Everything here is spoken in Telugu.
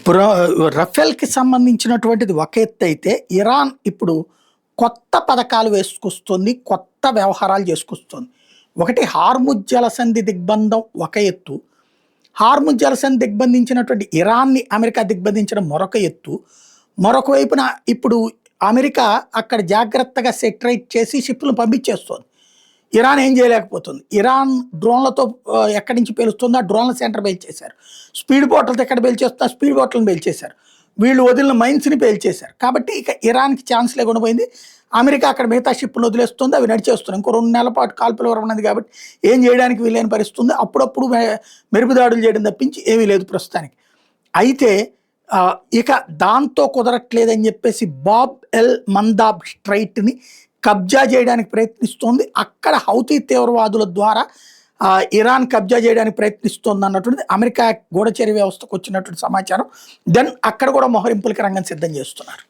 బ్ర రఫేల్‌కి సంబంధించినటువంటిది ఒక ఎత్తైతే, ఇరాన్ ఇప్పుడు కొత్త పథకాలు వేసుకొస్తుంది. కొత్త వ్యవహారాలు చేసుకొస్తుంది. ఒకటి హార్ముజ్ జలసంధి దిగ్బంధం ఒక ఎత్తు. హార్ముజ్ జలసంధి దిగ్బంధించినటువంటి ఇరాన్‌ని అమెరికా దిగ్బంధించడం మరొక ఎత్తు. మరొక వైపున ఇప్పుడు అమెరికా అక్కడ జాగ్రత్తగా సెటరైట్ చేసి షిప్‌లను పంపించేస్తోంది. ఇరాన్ ఏం చేయలేకపోతుంది. ఇరాన్ డ్రోన్లతో ఎక్కడి నుంచి పేలుస్తుందో ఆ డ్రోన్ల సెంటర్ పేల్చేశారు. స్పీడ్ బోట్లతో ఎక్కడ పేల్చేస్తుందో ఆ స్పీడ్ బోట్లను పేల్చేశారు. వీళ్ళు వదిలిన మైన్స్‌ని పేల్చేశారు. కాబట్టి ఇక ఇరాన్‌కి ఛాన్స్ లేకుండా పోయింది. అమెరికా అక్కడ మిగతా షిప్‌లను వదిలేస్తుంది. అవి నడిచేస్తున్నాయి. ఇంకో 2 నెలల పాటు కాల్పుల విరమణ ఉన్నది కాబట్టి ఏం చేయడానికి వీలైన పరిస్థితి ఉంది. అప్పుడప్పుడు మెరుపుదాడులు చేయడం తప్పించి ఏమీ లేదు ప్రస్తుతానికి. అయితే ఇక దాంతో కుదరట్లేదని చెప్పేసి బాబ్ ఎల్ మందాబ్ స్ట్రైట్‌ని కబ్జా చేయడానికి ప్రయత్నిస్తోంది. అక్కడ హౌతీ తీవ్రవాదుల ద్వారా ఇరాన్ కబ్జా చేయడానికి ప్రయత్నిస్తోంది అన్నటువంటిది అమెరికా గూఢచర్య వ్యవస్థకు వచ్చినటువంటి సమాచారం. దెన్ అక్కడ కూడా మొహరింపులకి రంగం సిద్ధం చేస్తున్నారు.